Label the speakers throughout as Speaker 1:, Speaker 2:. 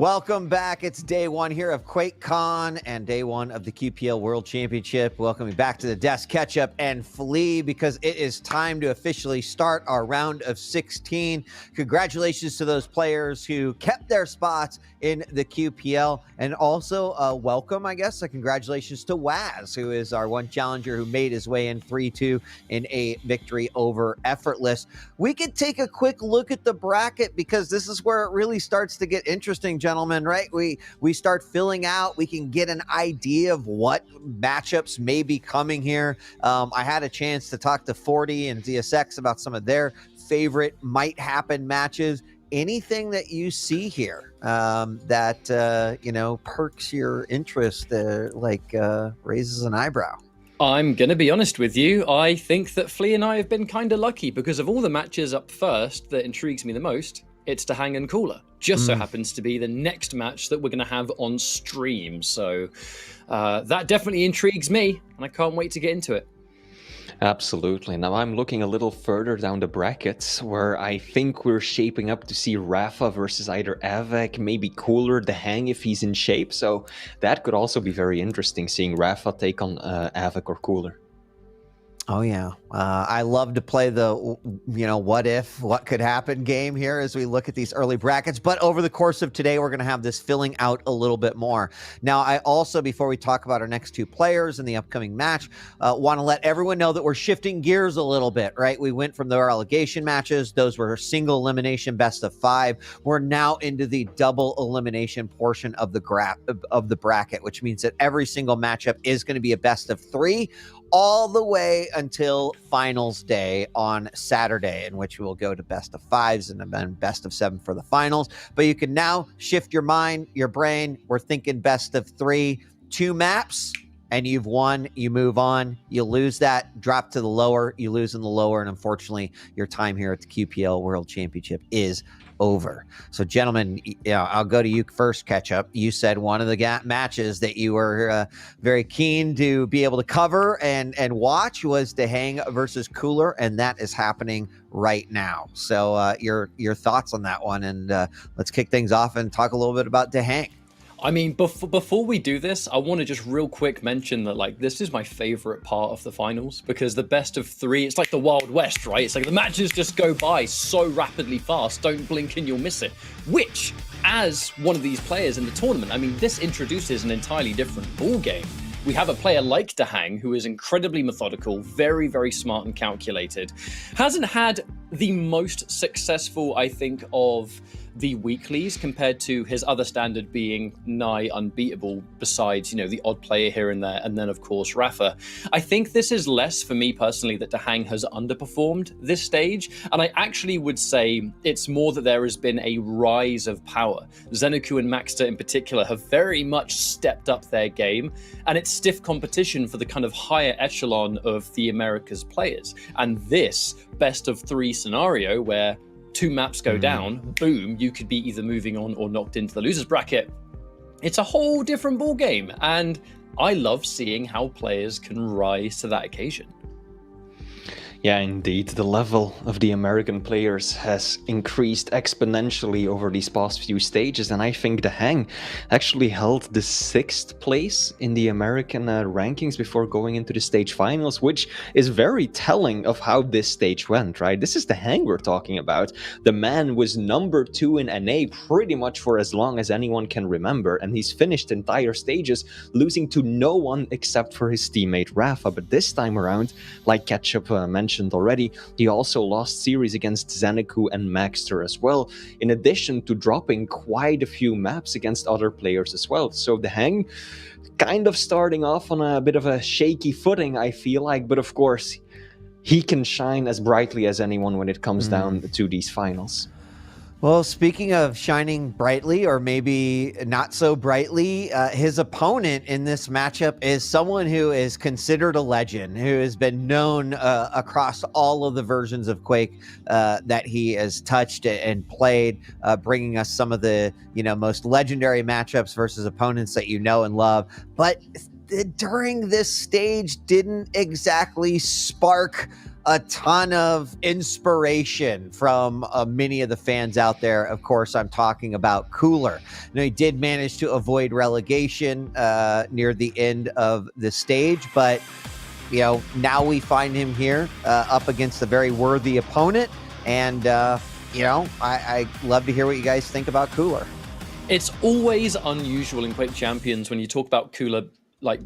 Speaker 1: Welcome back. It's day one here of QuakeCon and day one of the QPL World Championship. Welcome back to the desk, catch up and flee because it is time to officially start our round of 16. Congratulations to those players who kept their spots in the QPL, and also welcome, I guess, congratulations to Waz, who is our one challenger who made his way in 3-2 in a victory over Effortless. We could take a quick look at the bracket because this is where it really starts to get interesting, gentlemen, right? We start filling out, we can get an idea of what matchups may be coming here. I had a chance to talk to 40 and DSX about some of their favorite might happen matches. Anything that you see here that perks your interest, raises an eyebrow?
Speaker 2: I'm going to be honest with you. I think that Flea and I have been kind of lucky because of all the matches up first that intrigues me the most, it's DaHanG and COOLLERZ. Just so happens to be the next match that we're going to have on stream. So that definitely intrigues me, and I can't wait to get into it.
Speaker 3: Absolutely. Now I'm looking a little further down the brackets where I think we're shaping up to see Rafa versus either Avec, maybe COOLLERZ, DaHanG if he's in shape. So that could also be very interesting, seeing Rafa take on Avec or COOLLERZ.
Speaker 1: Oh, yeah. I love to play the, what if, what could happen game here as we look at these early brackets. But over the course of today, we're going to have this filling out a little bit more. Now, I also, before we talk about our next two players in the upcoming match, want to let everyone know that we're shifting gears a little bit, right? We went from the relegation matches. Those were single elimination, best of 5. We're now into the double elimination portion of the bracket, which means that every single matchup is going to be a best of 3. All the way until finals day on Saturday, in which we'll go to best of 5s and then best of 7 for the finals. But you can now shift your mind, your brain. We're thinking best of 3, 2 maps, and you've won. You move on. You lose that, drop to the lower. You lose in the lower, and unfortunately, your time here at the QPL World Championship is over. So, gentlemen, I'll go to you first, Catch Up. You said one of the matches that you were very keen to be able to cover and watch was DaHanG versus COOLLERZ, and that is happening right now. So your thoughts on that one, and let's kick things off and talk a little bit about DaHanG.
Speaker 2: I mean, before we do this, I want to just real quick mention that, this is my favorite part of the finals because the best of 3, it's like the Wild West, right? It's like the matches just go by so rapidly fast. Don't blink and you'll miss it. Which, as one of these players in the tournament, I mean, this introduces an entirely different ball game. We have a player like DaHanG who is incredibly methodical, very, very smart and calculated. Hasn't had the most successful, I think, of the weeklies compared to his other standard being nigh unbeatable besides, the odd player here and there, and then of course Rafa. I think this is less for me personally that DaHanG has underperformed this stage, and I actually would say it's more that there has been a rise of power. Zenecu and Maxter in particular have very much stepped up their game, and it's stiff competition for the kind of higher echelon of the Americas players. And this best of 3 scenario where 2 maps go down, boom, you could be either moving on or knocked into the losers bracket. It's a whole different ball game, and I love seeing how players can rise to that occasion.
Speaker 3: Yeah, indeed. The level of the American players has increased exponentially over these past few stages, and I think DaHanG actually held the 6th place in the American rankings before going into the stage finals, which is very telling of how this stage went, right? This is DaHanG we're talking about. The man was number 2 in NA pretty much for as long as anyone can remember, and he's finished entire stages losing to no one except for his teammate Rafa. But this time around, like Ketchup mentioned already, he also lost series against Zenecu and Maxter as well, in addition to dropping quite a few maps against other players as well. So DaHanG kind of starting off on a bit of a shaky footing, I feel like, but of course he can shine as brightly as anyone when it comes down to these finals.
Speaker 1: Well, speaking of shining brightly, or maybe not so brightly, his opponent in this matchup is someone who is considered a legend, who has been known across all of the versions of Quake that he has touched and played, bringing us some of the most legendary matchups versus opponents that you know and love. But during this stage didn't exactly spark a ton of inspiration from many of the fans out there. Of course, I'm talking about Cooler. He did manage to avoid relegation near the end of the stage, but now we find him here up against a very worthy opponent. And, I love to hear what you guys think about Cooler.
Speaker 2: It's always unusual in Quake Champions when you talk about Cooler, like,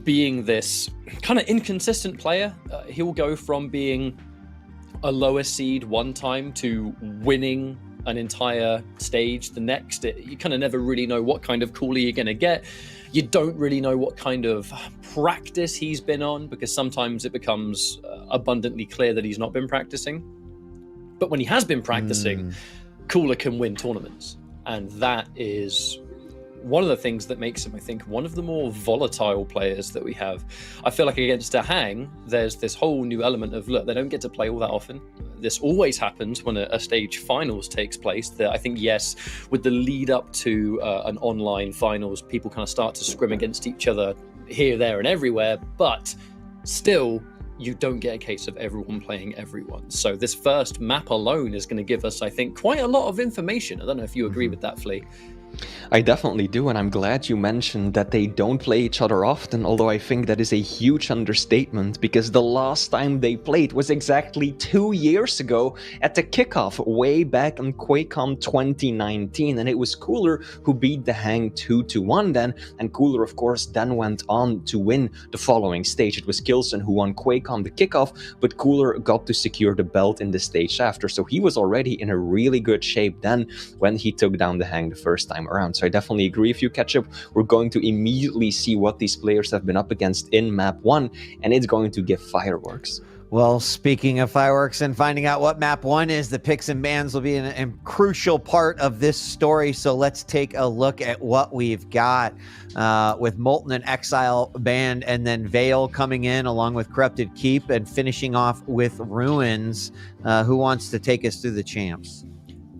Speaker 2: being this kind of inconsistent player. He'll go from being a lower seed one time to winning an entire stage the next. You kind of never really know what kind of Cooler you're going to get. You don't really know what kind of practice he's been on, because sometimes it becomes abundantly clear that he's not been practicing. But when he has been practicing, Cooler can win tournaments. And that is one of the things that makes him, I think, one of the more volatile players that we have. I feel like against DaHanG, there's this whole new element of, look, they don't get to play all that often. This always happens when a stage finals takes place. That I think, yes, with the lead up to an online finals, people kind of start to scrim against each other here, there, and everywhere. But still, you don't get a case of everyone playing everyone. So this first map alone is going to give us, I think, quite a lot of information. I don't know if you agree with that, Flea.
Speaker 3: I definitely do, and I'm glad you mentioned that they don't play each other often, although I think that is a huge understatement, because the last time they played was exactly 2 years ago at the kickoff, way back in QuakeCon 2019, and it was Cooler who beat DaHanG 2-1 then, and Cooler, of course, then went on to win the following stage. It was Kilson who won QuakeCon the kickoff, but Cooler got to secure the belt in the stage after, so he was already in a really good shape then when he took down DaHanG the first time around. So I definitely agree with you, Ketchup. We're going to immediately see what these players have been up against in map 1, and it's going to give fireworks.
Speaker 1: Well, speaking of fireworks and finding out what map 1 is, the picks and bans will be a crucial part of this story. So let's take a look at what we've got with Molten and Exile banned, and then Veil coming in along with Corrupted Keep, and finishing off with Ruins. Who wants to take us through the champs?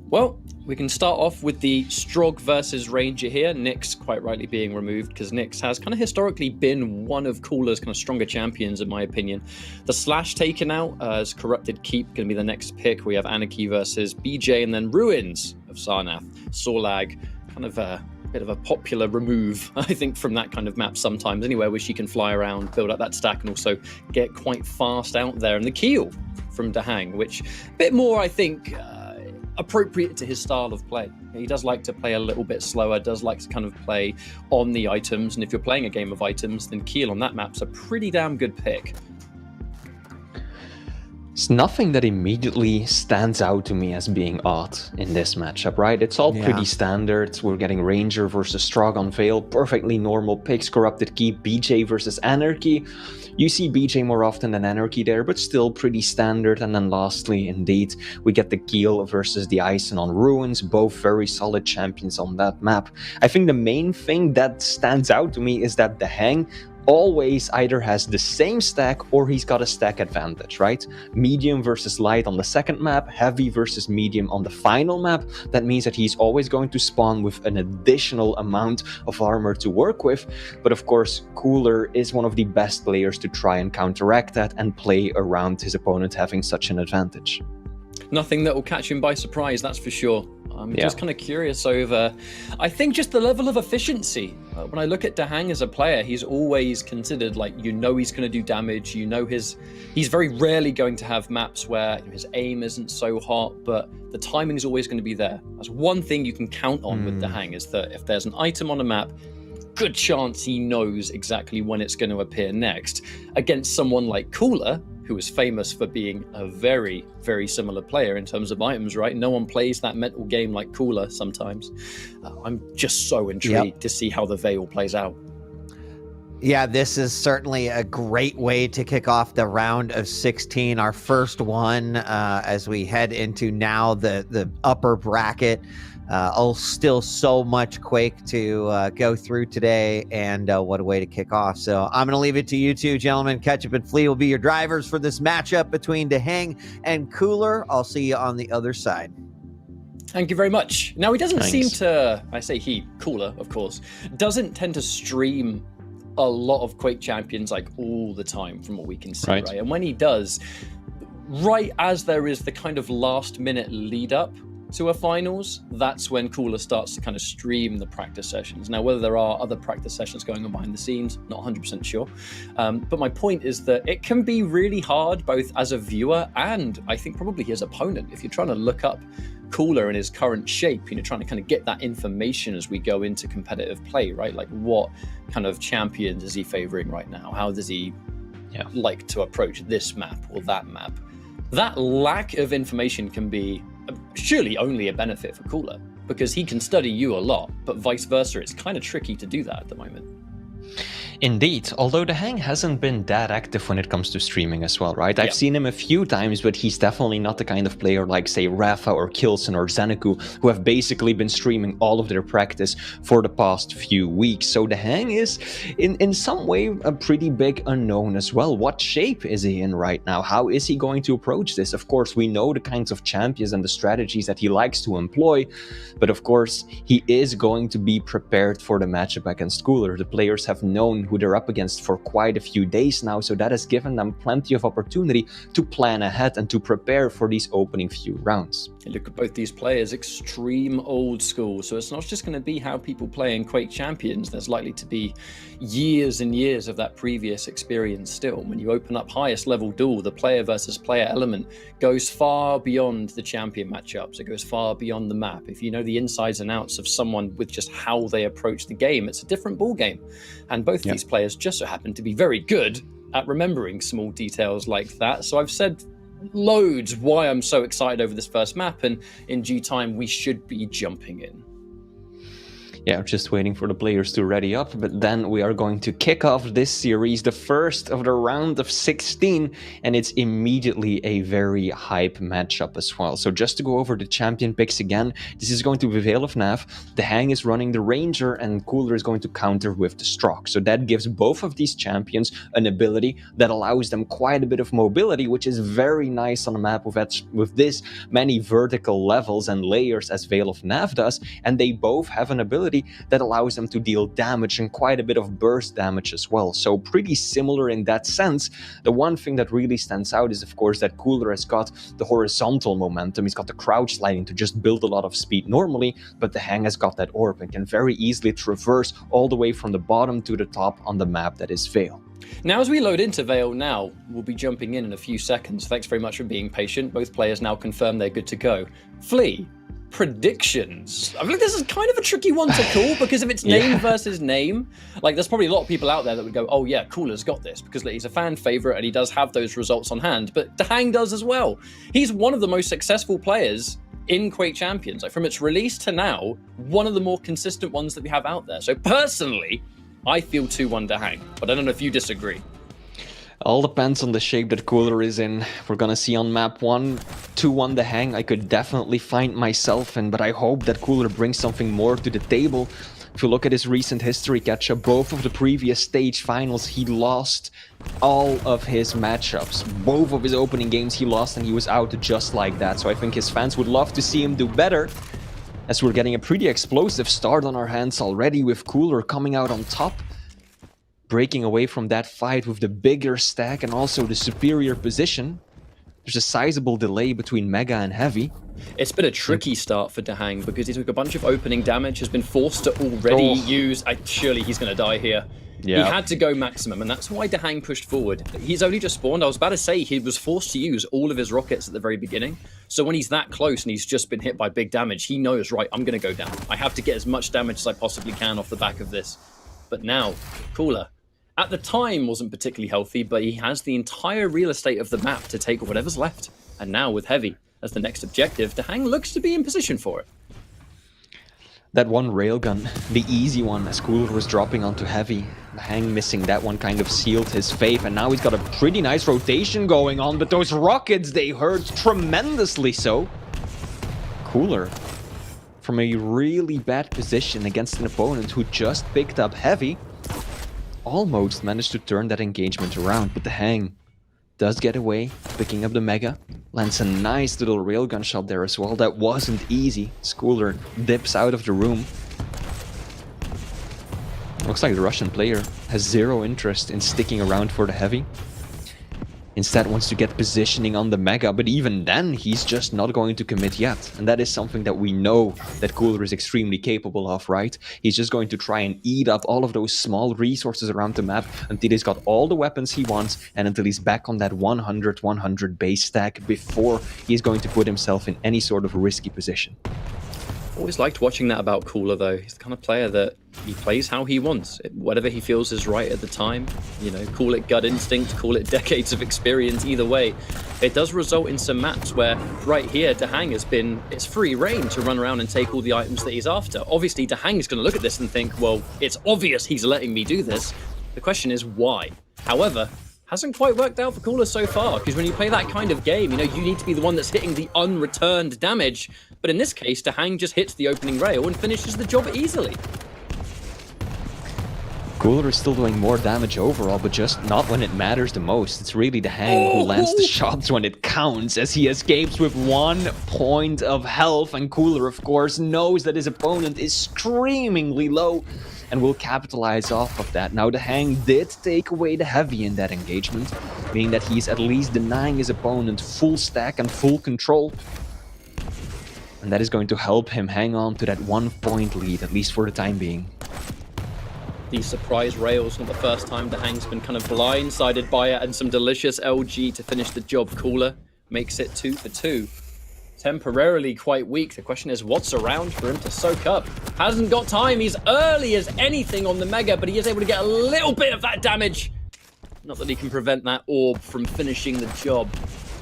Speaker 2: Well, we can start off with the Strog versus Ranger here. Nyx quite rightly being removed, because Nyx has kind of historically been one of Cooler's kind of stronger champions, in my opinion. The Slash taken out as Corrupted Keep, going to be the next pick. We have Anarchy versus BJ, and then Ruins of Sarnath. Sorlag, kind of a bit of a popular remove, I think, from that kind of map sometimes. Anywhere where she can fly around, build up that stack, and also get quite fast out there. And the Keel from DaHanG, which a bit more, I think, appropriate to his style of play. He does like to play a little bit slower, does like to kind of play on the items, and if you're playing a game of items, then Keel on that map's a pretty damn good pick.
Speaker 3: It's nothing that immediately stands out to me as being odd in this matchup, right? It's all pretty standard. We're getting Ranger versus Strog on Veil, perfectly normal picks. Corrupted Keep, BJ versus Anarchy. You see BJ more often than Anarchy there, but still pretty standard. And then lastly, indeed, we get the Keel versus the Ison on Ruins, both very solid champions on that map. I think the main thing that stands out to me is that DaHanG always either has the same stack or he's got a stack advantage, right? Medium versus light on the second map, heavy versus medium on the final map. That means that he's always going to spawn with an additional amount of armor to work with. But of course, Cooler is one of the best players to try and counteract that and play around his opponent having such an advantage.
Speaker 2: Nothing that will catch him by surprise, that's for sure. I'm just kind of curious over, I think, just the level of efficiency. When I look at DaHanG as a player, he's always considered, like, he's going to do damage, he's very rarely going to have maps where his aim isn't so hot, but the timing is always going to be there. That's one thing you can count on with DaHanG, is that if there's an item on a map, good chance he knows exactly when it's going to appear next. Against someone like Cooler, who is famous for being a very, very similar player in terms of items, right? No one plays that mental game like Cooler sometimes. I'm just so intrigued to see how the Veil plays out.
Speaker 1: Yeah, this is certainly a great way to kick off the round of 16, our first one, as we head into now the upper bracket. Still so much Quake to go through today, and what a way to kick off. So I'm going to leave it to you two, gentlemen. Ketchup and Flea will be your drivers for this matchup between DaHanG and Cooler. I'll see you on the other side.
Speaker 2: Thank you very much. Now, he doesn't seem to, I say he, Cooler, of course, doesn't tend to stream a lot of Quake champions like all the time from what we can see,
Speaker 3: Right.
Speaker 2: right? And when he does, right as there is the kind of last minute lead up to a finals, that's when COOLLERZ starts to kind of stream the practice sessions. Now, whether there are other practice sessions going on behind the scenes, not 100% sure. But my point is that it can be really hard, both as a viewer and I think probably his opponent, if you're trying to look up COOLLERZ in his current shape, trying to kind of get that information as we go into competitive play, right? Like, what kind of champions is he favoring right now? How does he like to approach this map or that map? That lack of information can be surely only a benefit for COOLLERZ, because he can study you a lot, but vice versa, it's kind of tricky to do that at the moment.
Speaker 3: Indeed, although DaHanG hasn't been that active when it comes to streaming as well, right? I've seen him a few times, but he's definitely not the kind of player like, say, Rafa or Kilson or Xanaku, who have basically been streaming all of their practice for the past few weeks. So DaHanG is, in some way, a pretty big unknown as well. What shape is he in right now? How is he going to approach this? Of course, we know the kinds of champions and the strategies that he likes to employ, but of course, he is going to be prepared for the matchup against COOLLERZ. The players have known who they're up against for quite a few days now, so that has given them plenty of opportunity to plan ahead and to prepare for these opening few rounds.
Speaker 2: You look at both these players, extreme old school, so it's not just going to be how people play in Quake Champions. There's likely to be years and years of that previous experience still. When you open up highest level duel, the player versus player element goes far beyond the champion matchups. It goes far beyond the map. If you know the insides and outs of someone with just how they approach the game, it's a different ball game. And both of these players just so happen to be very good at remembering small details like that. So I've said loads why I'm so excited over this first map, and in due time we should be jumping in.
Speaker 3: Yeah, just waiting for the players to ready up, but then we are going to kick off this series, the first of the round of 16, and it's immediately a very hype matchup as well. So just to go over the champion picks again, this is going to be Veil of Nav, DaHanG is running the Ranger, and COOLLERZ is going to counter with the Strock. So that gives both of these champions an ability that allows them quite a bit of mobility, which is very nice on a map with this many vertical levels and layers as Veil of Nav does, and they both have an ability that allows them to deal damage and quite a bit of burst damage as well. So pretty similar in that sense. The one thing that really stands out is, of course, that COOLLERZ has got the horizontal momentum. He's got the crouch sliding to just build a lot of speed normally, but DaHanG has got that orb and can very easily traverse all the way from the bottom to the top on the map that is Veil.
Speaker 2: Now, as we load into Veil now, we'll be jumping in a few seconds. Thanks very much for being patient. Both players now confirm they're good to go. Flea, predictions. I feel like this is kind of a tricky one to call, because if it's name versus name, like there's probably a lot of people out there that would go, oh yeah, COOLLERZ got this, because he's a fan favorite and he does have those results on hand, but DaHanG does as well. He's one of the most successful players in Quake Champions. Like, from its release to now, one of the more consistent ones that we have out there. So personally, I feel 2-1 DaHanG, but I don't know if you disagree.
Speaker 3: All depends on the shape that COOLLERZ is in. We're gonna see on map 1, 2-1 DaHanG. I could definitely find myself in, but I hope that COOLLERZ brings something more to the table. If you look at his recent history, Ketchup, both of the previous stage finals, he lost all of his matchups. Both of his opening games he lost, and he was out just like that. So I think his fans would love to see him do better, as we're getting a pretty explosive start on our hands already, with COOLLERZ coming out on top, breaking away from that fight with the bigger stack and also the superior position. There's a sizable delay between Mega and Heavy.
Speaker 2: It's been a tricky start for DaHanG, because he took a bunch of opening damage, has been forced to already use... surely he's going to die here. Yeah. He had to go maximum, and that's why DaHanG pushed forward. He's only just spawned. I was about to say he was forced to use all of his rockets at the very beginning. So when he's that close and he's just been hit by big damage, he knows, right, I'm going to go down. I have to get as much damage as I possibly can off the back of this. But now, COOLLERZ, at the time, wasn't particularly healthy, but he has the entire real estate of the map to take whatever's left. And now with Heavy as the next objective, DaHanG looks to be in position for it.
Speaker 3: That one railgun, the easy one, as COOLLERZ was dropping onto Heavy. DaHanG missing that one kind of sealed his fate, and now he's got a pretty nice rotation going on, but those rockets, they hurt tremendously so. COOLLERZ, from a really bad position against an opponent who just picked up Heavy, almost managed to turn that engagement around, but DaHanG does get away, picking up the Mega, lands a nice little railgun shot there as well. That wasn't easy. COOLLERZ dips out of the room. Looks like the Russian player has zero interest in sticking around for the heavy. Instead wants to get positioning on the Mega, but even then he's just not going to commit yet. And that is something that we know that Cooler is extremely capable of, right? He's just going to try and eat up all of those small resources around the map until he's got all the weapons he wants and until he's back on that 100-100 base stack before he's going to put himself in any sort of risky position.
Speaker 2: Always liked watching that about Cooler, though. He's the kind of player that he plays how he wants. Whatever he feels is right at the time. You know, call it gut instinct, call it decades of experience, either way. It does result in some maps where, right here, DaHanG has been, it's free reign to run around and take all the items that he's after. Obviously, DaHanG is going to look at this and think, well, it's obvious he's letting me do this. The question is, why? However, hasn't quite worked out for Cooler so far, because when you play that kind of game, you know, you need to be the one that's hitting the unreturned damage. But in this case, DaHanG just hits the opening rail and finishes the job easily.
Speaker 3: Cooler is still doing more damage overall, but just not when it matters the most. It's really DaHanG who lands the shots when it counts, as he escapes with 1 point of health, and Cooler, of course, knows that his opponent is screamingly low and will capitalize off of that. Now, DaHanG did take away the heavy in that engagement, meaning that he's at least denying his opponent full stack and full control. And that is going to help him hang on to that 1 point lead, at least for the time being.
Speaker 2: The surprise rails, not the first time DaHanG's been kind of blindsided by it, and some delicious LG to finish the job. Cooler makes it 2 for 2. Temporarily quite weak. The question is, what's around for him to soak up? Hasn't got time. He's early as anything on the Mega, but he is able to get a little bit of that damage. Not that he can prevent that orb from finishing the job.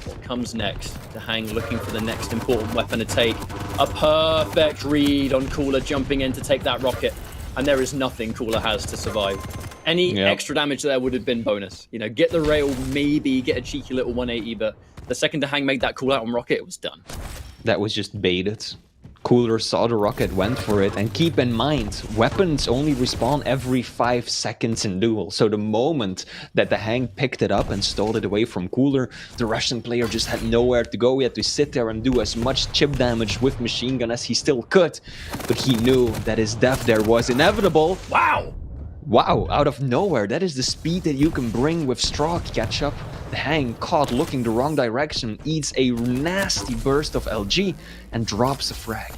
Speaker 2: What comes next? DaHanG looking for the next important weapon to take. A perfect read on Cooler jumping in to take that rocket. And there is nothing Cooler has to survive. Any extra damage there would have been bonus. You know, get the rail, maybe get a cheeky little 180, but the second DaHanG made that call out on rocket, it was done.
Speaker 3: That was just baited. Cooler saw the rocket, went for it, and keep in mind, weapons only respawn every 5 seconds in duel. So the moment that DaHanG picked it up and stole it away from Cooler, the Russian player just had nowhere to go. He had to sit there and do as much chip damage with machine gun as he still could. But he knew that his death there was inevitable.
Speaker 2: Wow!
Speaker 3: Wow, out of nowhere, that is the speed that you can bring with straw catch-up. DaHanG, caught looking the wrong direction, eats a nasty burst of LG and drops a frag.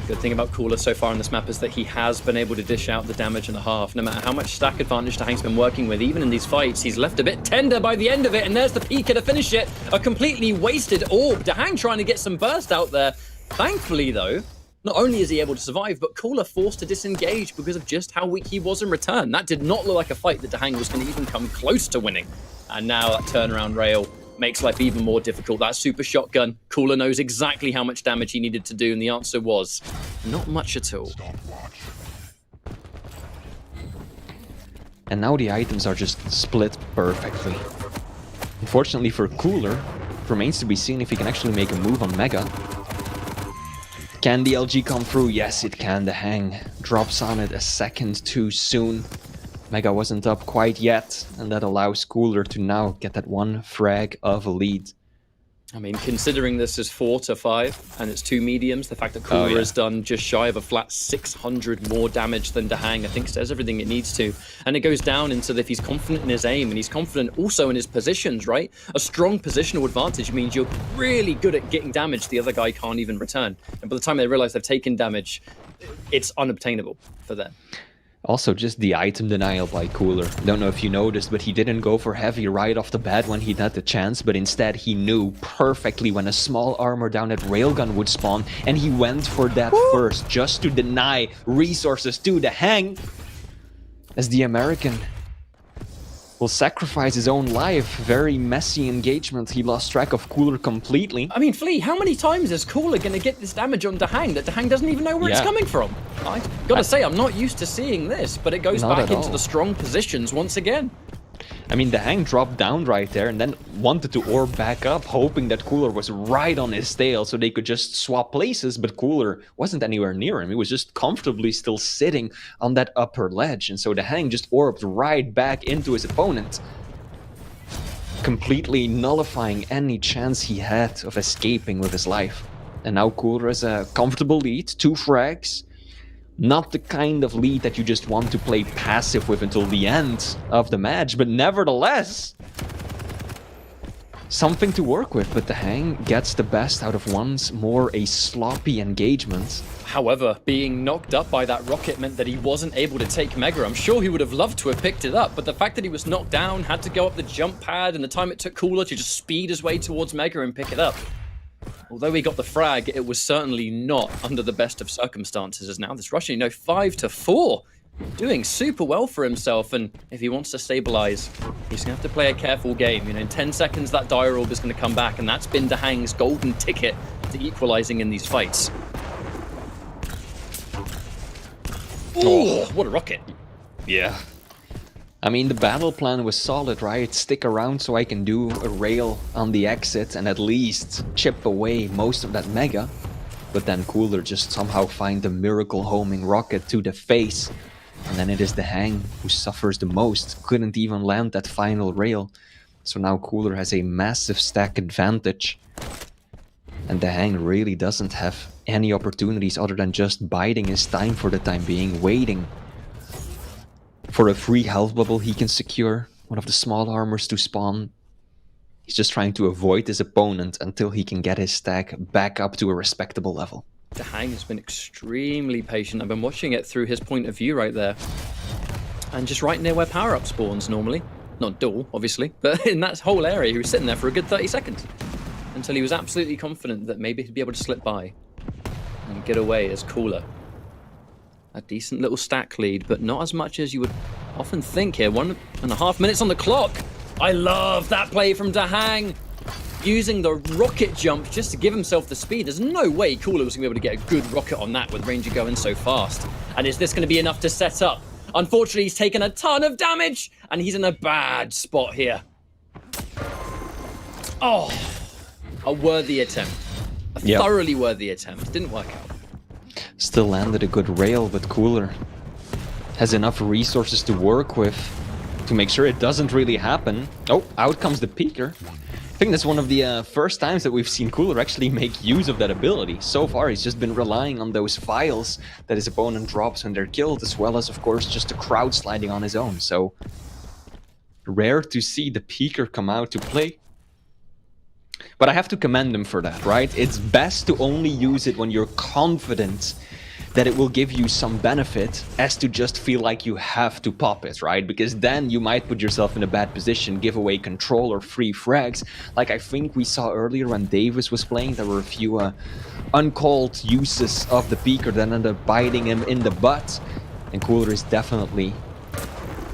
Speaker 2: Good thing about Cooler so far on this map is that he has been able to dish out the damage and a half. No matter how much stack advantage DaHanG's been working with, even in these fights, he's left a bit tender by the end of it, and there's the Pika to finish it. A completely wasted orb. DaHanG trying to get some burst out there. Thankfully, though, not only is he able to survive, but Cooler forced to disengage because of just how weak he was in return. That did not look like a fight that DaHanG was going to even come close to winning. And now that turnaround rail makes life even more difficult. That super shotgun, Cooler knows exactly how much damage he needed to do, and the answer was not much at all.
Speaker 3: And now the items are just split perfectly. Unfortunately for Cooler, it remains to be seen if he can actually make a move on Mega. Can the LG come through? Yes, it can. DaHanG drops on it a second too soon. Mega wasn't up quite yet, and that allows Cooler to now get that 1 frag of a lead.
Speaker 2: I mean, considering this is 4 to 5, and it's 2 mediums, the fact that Cooler has done just shy of a flat 600 more damage than DaHanG, I think says everything it needs to. And it goes down into that if he's confident in his aim, and he's confident also in his positions, right? A strong positional advantage means you're really good at getting damage the other guy can't even return. And by the time they realize they've taken damage, it's unobtainable for them.
Speaker 3: Also, just the item denial by Cooler. Don't know if you noticed, but he didn't go for heavy right off the bat when he had the chance, but instead he knew perfectly when a small armor down at railgun would spawn, and he went for that first, just to deny resources to DaHanG, as the American will sacrifice his own life. Very messy engagement. He lost track of Cooler completely.
Speaker 2: I mean, Flea, how many times is Cooler going to get this damage on DaHanG that DaHanG doesn't even know where it's coming from? I gotta say, I'm not used to seeing this, but it goes back into the strong positions once again.
Speaker 3: I mean, DaHanG dropped down right there and then wanted to orb back up, hoping that Cooler was right on his tail so they could just swap places, but Cooler wasn't anywhere near him. He was just comfortably still sitting on that upper ledge, and so DaHanG just orbed right back into his opponent, completely nullifying any chance he had of escaping with his life. And now Cooler has a comfortable lead, 2 frags, Not the kind of lead that you just want to play passive with until the end of the match, but nevertheless, something to work with. But DaHanG gets the best out of once more a sloppy engagement.
Speaker 2: However, being knocked up by that rocket meant that he wasn't able to take Mega. I'm sure he would have loved to have picked it up, but the fact that he was knocked down, had to go up the jump pad, and the time it took Cooler to just speed his way towards Mega and pick it up. Although he got the frag, it was certainly not under the best of circumstances, as now this Russian, 5-4, doing super well for himself, and if he wants to stabilize, he's gonna have to play a careful game. In 10 seconds that Dire Orb is gonna come back, and that's been DaHanG's golden ticket to equalizing in these fights. Oh, what a rocket.
Speaker 3: Yeah. I mean, the battle plan was solid, right? Stick around so I can do a rail on the exit and at least chip away most of that Mega. But then COOLLERZ just somehow find the miracle homing rocket to the face. And then it is DaHanG who suffers the most. Couldn't even land that final rail. So now COOLLERZ has a massive stack advantage. And DaHanG really doesn't have any opportunities other than just biding his time for the time being, waiting for a free health bubble he can secure, one of the small armors to spawn. He's just trying to avoid his opponent until he can get his stack back up to a respectable level.
Speaker 2: DaHanG has been extremely patient. I've been watching it through his point of view right there. And just right near where power-up spawns normally. Not dual, obviously, but in that whole area he was sitting there for a good 30 seconds. Until he was absolutely confident that maybe he'd be able to slip by and get away as COOLLERZ. A decent little stack lead, but not as much as you would often think here. 1.5 minutes on the clock. I love that play from DaHanG. Using the rocket jump just to give himself the speed. There's no way COOLLERZ was going to be able to get a good rocket on that with Ranger going so fast. And is this going to be enough to set up? Unfortunately, he's taken a ton of damage, and he's in a bad spot here. Oh, a worthy attempt. A thoroughly worthy attempt. Didn't work out.
Speaker 3: Still landed a good rail, but COOLLERZ has enough resources to work with to make sure it doesn't really happen. Oh, out comes the Peeker. I think that's one of the first times that we've seen COOLLERZ actually make use of that ability. So far, he's just been relying on those files that his opponent drops when they're killed, as well as, of course, just the crowd sliding on his own. So, rare to see the Peeker come out to play. But I have to commend him for that, right? It's best to only use it when you're confident that it will give you some benefit, as to just feel like you have to pop it, right? Because then you might put yourself in a bad position, give away control or free frags. Like I think we saw earlier when Davis was playing, there were a few uncalled uses of the Peeker that ended up biting him in the butt. And COOLLERZ is definitely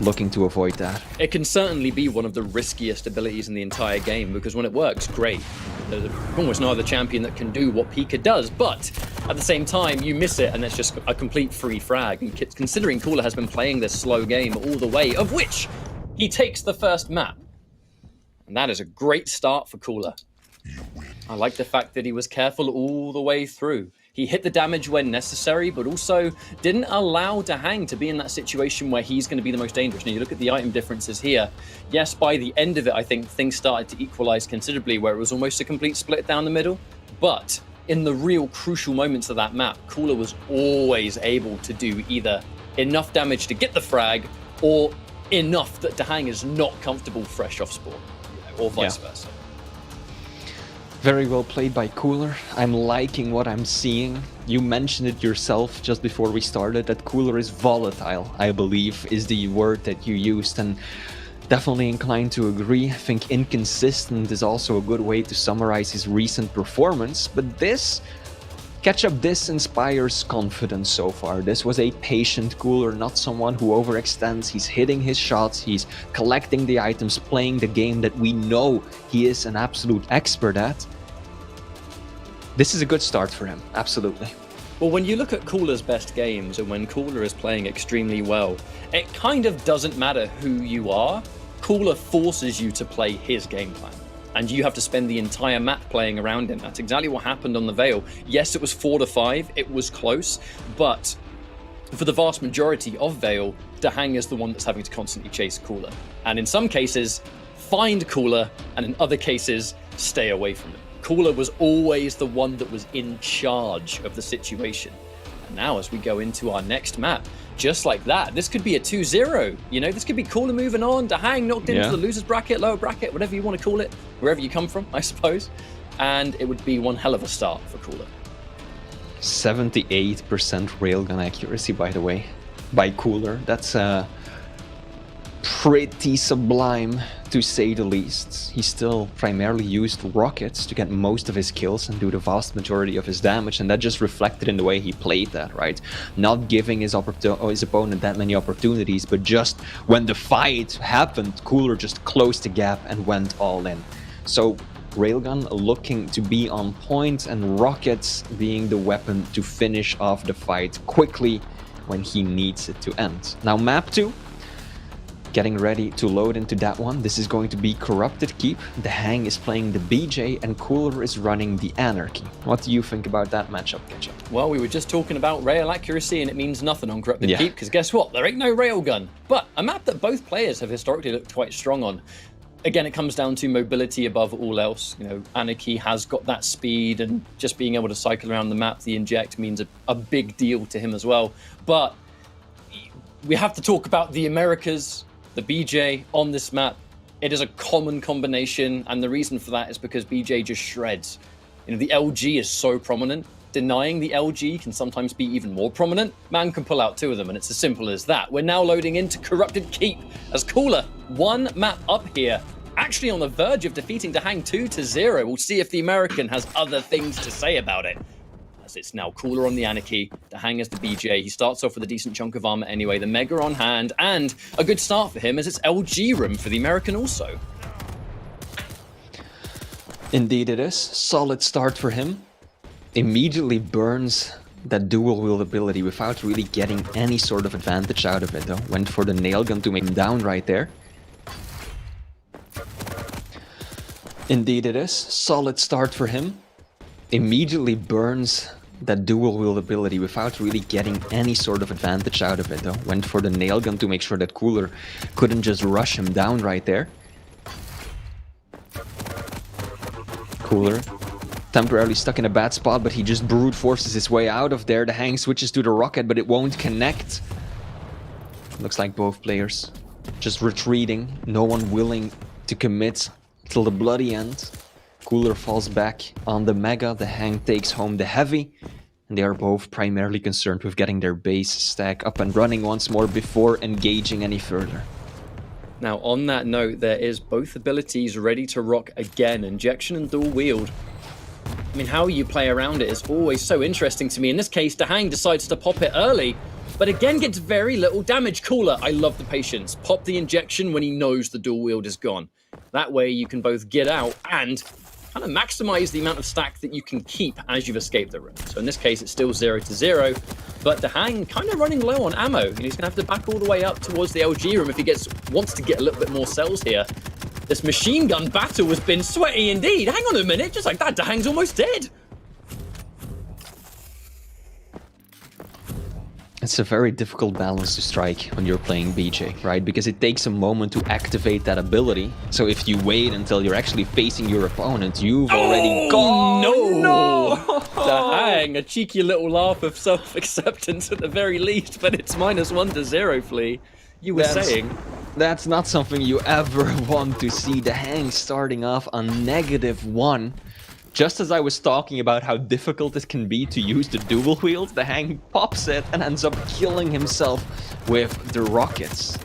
Speaker 3: looking to avoid that.
Speaker 2: It can certainly be one of the riskiest abilities in the entire game, because when it works, great. There's almost no other champion that can do what Peeker does, but at the same time, you miss it and it's just a complete free frag. And considering COOLLERZ has been playing this slow game all the way, of which he takes the first map. And that is a great start for COOLLERZ. I like the fact that he was careful all the way through. He hit the damage when necessary, but also didn't allow DaHanG to be in that situation where he's going to be the most dangerous. Now, you look at the item differences here. Yes, by the end of it, I think things started to equalize considerably, where it was almost a complete split down the middle. But in the real crucial moments of that map, COOLLERZ was always able to do either enough damage to get the frag, or enough that DaHanG is not comfortable fresh off spawn, or vice versa.
Speaker 3: Very well played by COOLLERZ. I'm liking what I'm seeing. You mentioned it yourself just before we started, that COOLLERZ is volatile, I believe, is the word that you used, and definitely inclined to agree. I think inconsistent is also a good way to summarize his recent performance, but this inspires confidence so far. This was a patient COOLLERZ, not someone who overextends. He's hitting his shots, he's collecting the items, playing the game that we know he is an absolute expert at. This is a good start for him, absolutely.
Speaker 2: Well, when you look at COOLLERZ's best games, and when COOLLERZ is playing extremely well, it kind of doesn't matter who you are. COOLLERZ forces you to play his game plan, and you have to spend the entire map playing around him. That's exactly what happened on the Veil. Yes, it was 4-5, it was close, but for the vast majority of Veil, DaHanG is the one that's having to constantly chase COOLLERZ. And in some cases, find COOLLERZ, and in other cases, stay away from him. COOLLERZ was always the one that was in charge of the situation. now as we go into our next map. Just like that, this could be a 2-0. You know, this could be Cooler moving on, DaHanG knocked into the losers bracket, lower bracket, whatever you want to call it, wherever you come from, I suppose. And it would be one hell of a start for Cooler.
Speaker 3: 78% railgun accuracy, by the way, by Cooler. That's pretty sublime, to say the least. He still primarily used rockets to get most of his kills and do the vast majority of his damage, and that just reflected in the way he played that, right? Not giving his opponent that many opportunities, but just when the fight happened, Cooler just closed the gap and went all in. So railgun looking to be on point, and rockets being the weapon to finish off the fight quickly when he needs it to end. Now map 2, getting ready to load into that one. This is going to be Corrupted Keep. DaHanG is playing the BJ and Cooler is running the Anarchy. What do you think about that matchup, Ketchup?
Speaker 2: Well, we were just talking about rail accuracy and it means nothing on Corrupted Keep, because guess what? There ain't no railgun. But a map that both players have historically looked quite strong on. Again, it comes down to mobility above all else. You know, Anarchy has got that speed, and just being able to cycle around the map, the inject means a big deal to him as well. But we have to talk about the Americas, the BJ on this map. It is a common combination, and the reason for that is because BJ just shreds. You know, the LG is so prominent. Denying the LG can sometimes be even more prominent. Man can pull out 2 of them, and it's as simple as that. We're now loading into Corrupted Keep as Cooler, one map up here, actually on the verge of defeating DaHanG 2-0. We'll see if the American has other things to say about it. As it's now Cooler on the Anarchy, DaHanG as the BJ. He starts off with a decent chunk of armor anyway, the Mega on hand, and a good start for him as it's LG room for the American also.
Speaker 3: Indeed it is. Solid start for him. Immediately burns that dual wield ability without really getting any sort of advantage out of it though. Went for the nail gun to make him down right there. Indeed it is. Solid start for him. Immediately burns that dual wield ability without really getting any sort of advantage out of it though. Went for the nail gun to make sure that Cooler couldn't just rush him down right there. Cooler temporarily stuck in a bad spot, but he just brute forces his way out of there. DaHanG switches to the rocket, but it won't connect. Looks like both players just retreating, no one willing to commit till the bloody end. Cooler falls back on the Mega, DaHanG takes home the Heavy, and they are both primarily concerned with getting their base stack up and running once more before engaging any further.
Speaker 2: Now on that note, there is both abilities ready to rock again, injection and dual wield. I mean, how you play around it is always so interesting to me. In this case, DaHanG decides to pop it early, but again gets very little damage. Cooler, I love the patience. Pop the injection when he knows the dual wield is gone. That way you can both get out and kind of maximize the amount of stack that you can keep as you've escaped the room. So in this case, it's still 0-0, but DaHanG kind of running low on ammo. And he's gonna have to back all the way up towards the LG room if he wants to get a little bit more cells here. This machine gun battle has been sweaty indeed. Hang on a minute, just like that, DaHanG's almost dead.
Speaker 3: It's a very difficult balance to strike when you're playing BJ, right? Because it takes a moment to activate that ability. So if you wait until you're actually facing your opponent, you've already gone.
Speaker 2: No! DaHanG, a cheeky little laugh of self-acceptance at the very least, but it's -1-0, Flea. You were saying.
Speaker 3: That's not something you ever want to see. DaHanG starting off on -1. Just as I was talking about how difficult it can be to use the dual wield, DaHanG pops it and ends up killing himself with the rockets.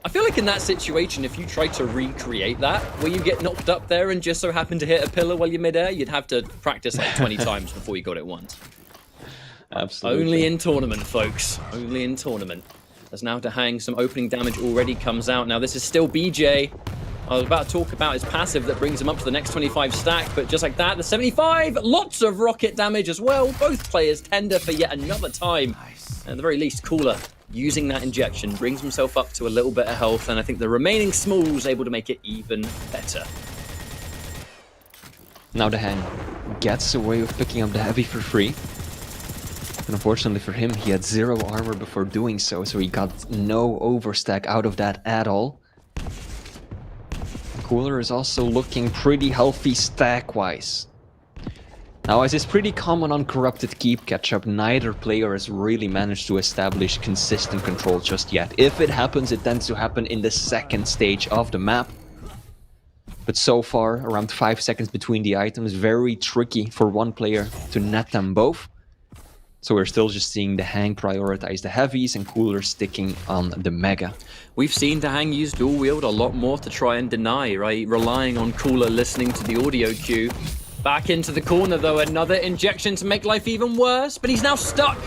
Speaker 2: I feel like in that situation, if you try to recreate that, where you get knocked up there and just so happen to hit a pillar while you're midair, you'd have to practice like 20 times before you got it once.
Speaker 3: Absolutely.
Speaker 2: Only in tournament, folks. Only in tournament. As now DaHanG, some opening damage already comes out. Now this is still BJ. I was about to talk about his passive that brings him up to the next 25 stack, but just like that, the 75, lots of rocket damage as well. Both players tender for yet another time. And at the very least, Cooler using that injection brings himself up to a little bit of health, and I think the remaining Smalls able to make it even better.
Speaker 3: Now DaHanG gets away with picking up the Heavy for free. And unfortunately for him, he had 0 armor before doing so, so he got no overstack out of that at all. Cooler is also looking pretty healthy stack-wise. Now, as is pretty common on Corrupted Keep catch-up, neither player has really managed to establish consistent control just yet. If it happens, it tends to happen in the second stage of the map. But so far, around 5 seconds between the items, very tricky for one player to net them both. So we're still just seeing DaHanG prioritize the heavies and COOLLERZ sticking on the Mega.
Speaker 2: We've seen DaHanG use dual wield a lot more to try and deny, right? Relying on COOLLERZ listening to the audio cue. Back into the corner though, another injection to make life even worse, but he's now stuck.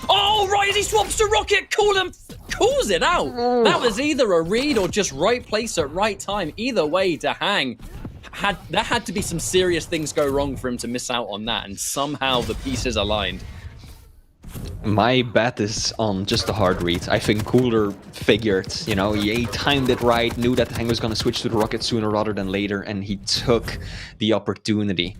Speaker 2: Oh, right, as he swaps to Rocket, calls it out. That was either a read or just right place at right time. Either way, DaHanG there had to be some serious things go wrong for him to miss out on that, and somehow the pieces aligned.
Speaker 3: My bet is on just a hard read. I think COOLLERZ figured, you know, he timed it right, knew that DaHanG was going to switch to the Rocket sooner rather than later, and he took the opportunity.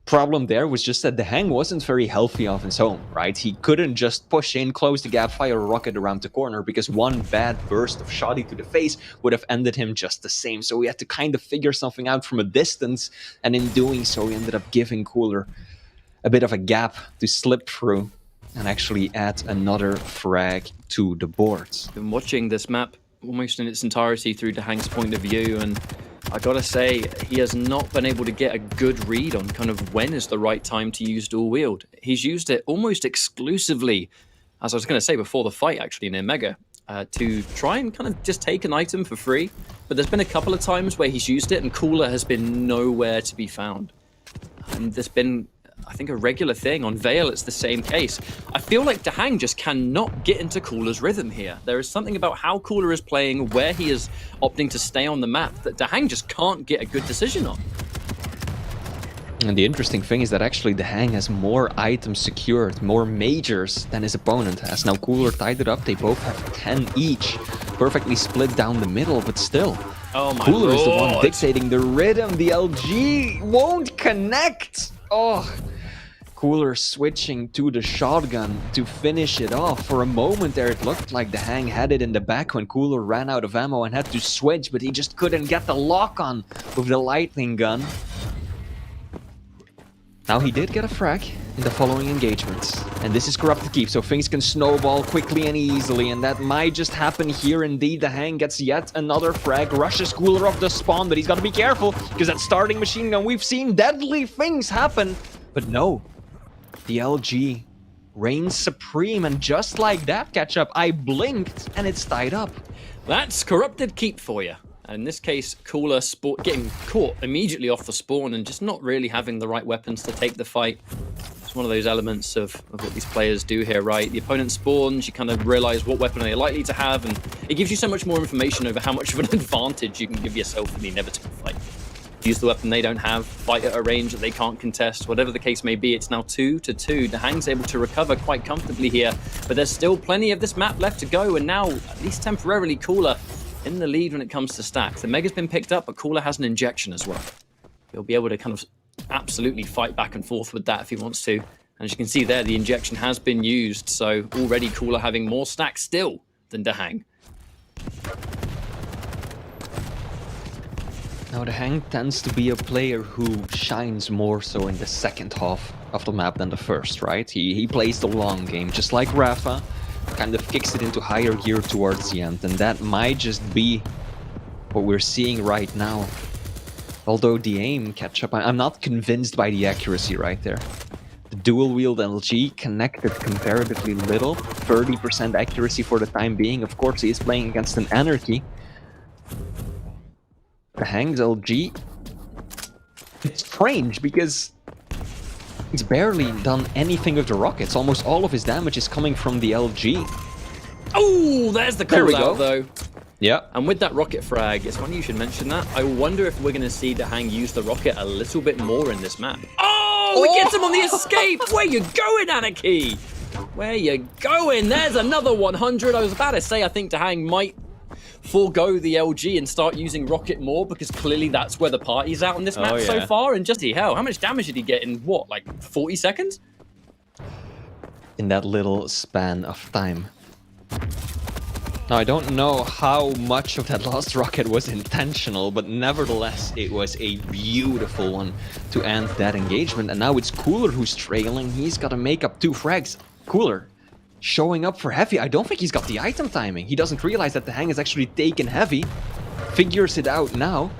Speaker 3: Problem there was just that DaHanG wasn't very healthy of his own, right? He couldn't just push in, close the gap, fire a rocket around the corner, because one bad burst of shoddy to the face would have ended him just the same. So he had to kind of figure something out from a distance, and in doing so, he ended up giving COOLLERZ a bit of a gap to slip through and actually add another frag to the boards.
Speaker 2: Been watching this map almost in its entirety through DaHanG's point of view, and I gotta say, he has not been able to get a good read on kind of when is the right time to use dual wield. He's used it almost exclusively, as I was gonna say before the fight actually near Mega, to try and kind of just take an item for free. But there's been a couple of times where he's used it and COOLLERZ has been nowhere to be found. And there's been, I think, a regular thing. On Veil, it's the same case. I feel like DaHanG just cannot get into COOLLERZ rhythm here. There is something about how COOLLERZ is playing, where he is opting to stay on the map, that DaHanG just can't get a good decision on.
Speaker 3: And the interesting thing is that actually DaHanG has more items secured, more majors than his opponent has. Now COOLLERZ tied it up, they both have 10 each. Perfectly split down the middle, but still.
Speaker 2: Oh my
Speaker 3: COOLLERZ is the one
Speaker 2: Lord.
Speaker 3: dictating the rhythm. The LG won't connect. Oh, COOLLERZ switching to the shotgun to finish it off. For a moment there, it looked like DaHanG had it in the back when COOLLERZ ran out of ammo and had to switch, but he just couldn't get the lock on with the lightning gun. Now he did get a frag in the following engagements, and this is Corrupted Keep, so things can snowball quickly and easily, and that might just happen here indeed. DaHanG gets yet another frag, rushes COOLLERZ off the spawn, but he's got to be careful, because that starting machine gun, we've seen deadly things happen, but no, the LG reigns supreme, and just like that catch-up, I blinked, and it's tied up.
Speaker 2: That's Corrupted Keep for you. In this case, COOLLERZ getting caught immediately off the spawn and just not really having the right weapons to take the fight. It's one of those elements of what these players do here, right? The opponent spawns, you kind of realize what weapon they're likely to have, and it gives you so much more information over how much of an advantage you can give yourself in the inevitable fight. Use the weapon they don't have, fight at a range that they can't contest, whatever the case may be. It's now 2-2. DaHanG's able to recover quite comfortably here, but there's still plenty of this map left to go, and now, at least temporarily, COOLLERZ in the lead when it comes to stacks. The Mega's been picked up, but COOLLERZ has an injection as well. He'll be able to kind of absolutely fight back and forth with that if he wants to. And as you can see there, the injection has been used, so already COOLLERZ having more stacks still than DaHanG.
Speaker 3: Now DaHanG tends to be a player who shines more so in the second half of the map than the first, right? He plays the long game, just like Rafa. Kind of kicks it into higher gear towards the end, and that might just be what we're seeing right now. Although the aim catch-up, I'm not convinced by the accuracy right there. The dual-wield LG connected comparatively little, 30% accuracy for the time being. Of course, he is playing against an Anarchy. DaHanG's LG, it's strange because he's barely done anything with the rockets. Almost all of his damage is coming from the LG.
Speaker 2: Oh, there's the call out though.
Speaker 3: Yeah.
Speaker 2: And with that rocket frag, it's funny you should mention that. I wonder if we're going to see DaHanG use the rocket a little bit more in this map. Oh, he gets him on the escape. Where you going, Anarchy? Where you going? There's another 100. I was about to say I think DaHanG might forego the LG and start using rocket more, because clearly that's where the party's at on this map so far. And just hell, how much damage did he get in what, like 40 seconds?
Speaker 3: In that little span of time. Now, I don't know how much of that last rocket was intentional, but nevertheless, it was a beautiful one to end that engagement. And now it's Cooller who's trailing. He's got to make up 2 frags. Cooller showing up for heavy. I don't think he's got the item timing. He doesn't realize that DaHanG has actually taken heavy. Figures it out now.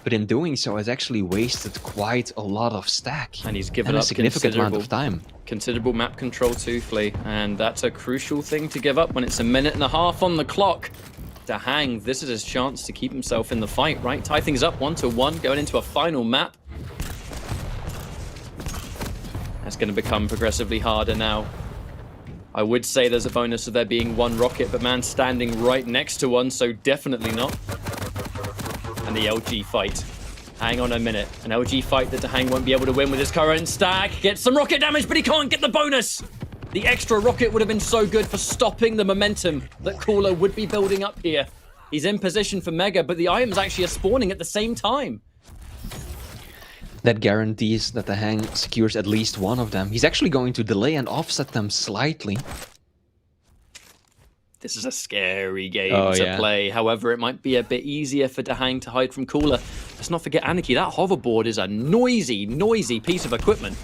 Speaker 3: But in doing so, has actually wasted quite a lot of stack.
Speaker 2: And he's given
Speaker 3: a
Speaker 2: up
Speaker 3: significant amount of time.
Speaker 2: Considerable map control too, Flea. And that's a crucial thing to give up when it's 1.5 minutes on the clock. DaHanG, this is his chance to keep himself in the fight, right? Tie things up 1-1, going into a final map. That's going to become progressively harder now. I would say there's a bonus of there being 1 rocket, but man standing right next to one, so definitely not. And the LG fight. Hang on a minute. An LG fight that DaHanG won't be able to win with his current stack. Gets some rocket damage, but he can't get the bonus. The extra rocket would have been so good for stopping the momentum that Cooller would be building up here. He's in position for Mega, but the items actually are spawning at the same time.
Speaker 3: That guarantees that DaHanG secures at least one of them. He's actually going to delay and offset them slightly.
Speaker 2: This is a scary game to play. However, it might be a bit easier for DaHanG to hide from Cooller. Let's not forget Anarchy. That hoverboard is a noisy, noisy piece of equipment.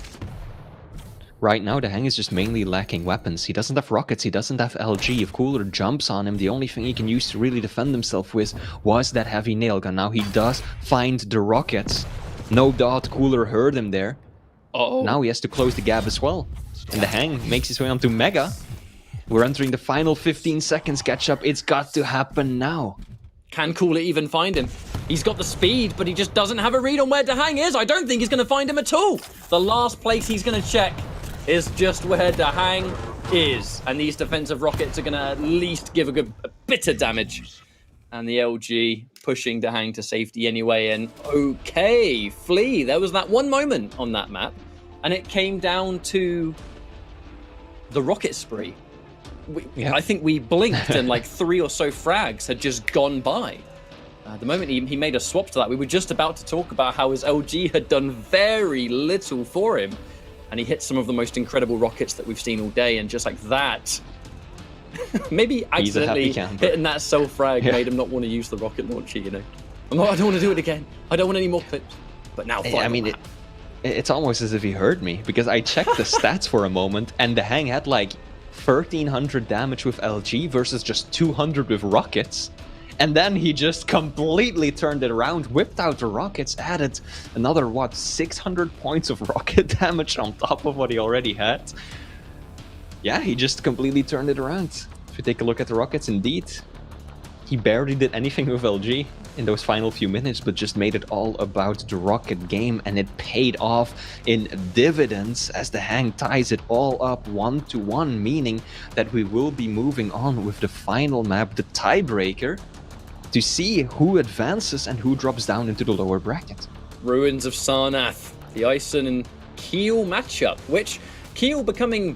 Speaker 3: Right now, DaHanG is just mainly lacking weapons. He doesn't have rockets, he doesn't have LG. If Cooller jumps on him, the only thing he can use to really defend himself with was that heavy nail gun. Now he does find the rockets. No doubt Cooller heard him there.
Speaker 2: Uh-oh.
Speaker 3: Now he has to close the gap as well. And DaHanG makes his way onto Mega. We're entering the final 15 seconds catch-up. It's got to happen now.
Speaker 2: Can Cooller even find him? He's got the speed, but he just doesn't have a read on where DaHanG is. I don't think he's going to find him at all. The last place he's going to check is just where DaHanG is. And these defensive rockets are going to at least give a bit of damage. And the LG pushing DaHanG to safety anyway. And okay, Flea, there was that one moment on that map. And it came down to the rocket spree. I think we blinked and like 3 or so frags had just gone by. The moment he made a swap to that, we were just about to talk about how his LG had done very little for him. And he hit some of the most incredible rockets that we've seen all day. And just like that, maybe accidentally hitting that self-frag made him not want to use the rocket launcher, you know. I don't want to do it again. I don't want any more clips. But now,
Speaker 3: I mean, it's almost as if he heard me. Because I checked the stats for a moment. And DaHanG had like 1,300 damage with LG versus just 200 with rockets. And then he just completely turned it around, whipped out the rockets, added another, 600 points of rocket damage on top of what he already had. Yeah, he just completely turned it around. If you take a look at the rockets, indeed, he barely did anything with LG in those final few minutes, but just made it all about the rocket game, and it paid off in dividends as DaHanG ties it all up 1-1, meaning that we will be moving on with the final map, the tiebreaker, to see who advances and who drops down into the lower bracket.
Speaker 2: Ruins of Sarnath, the Ison and Keel matchup, which Keel becoming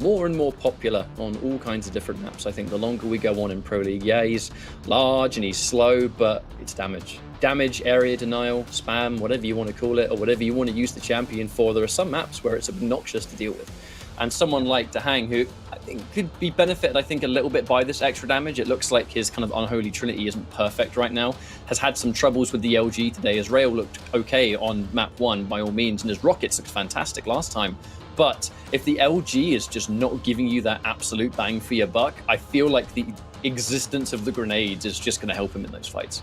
Speaker 2: more and more popular on all kinds of different maps. I think the longer we go on in Pro League, yeah, he's large and he's slow, but it's damage. Damage, area denial, spam, whatever you want to call it, or whatever you want to use the champion for. There are some maps where it's obnoxious to deal with. And someone like DaHanG, who I think could be benefited, I think, a little bit by this extra damage. It looks like his kind of unholy trinity isn't perfect right now. Has had some troubles with the LG today. His rail looked okay on map 1, by all means, and his rockets looked fantastic last time. But if the LG is just not giving you that absolute bang for your buck, I feel like the existence of the grenades is just going to help him in those fights.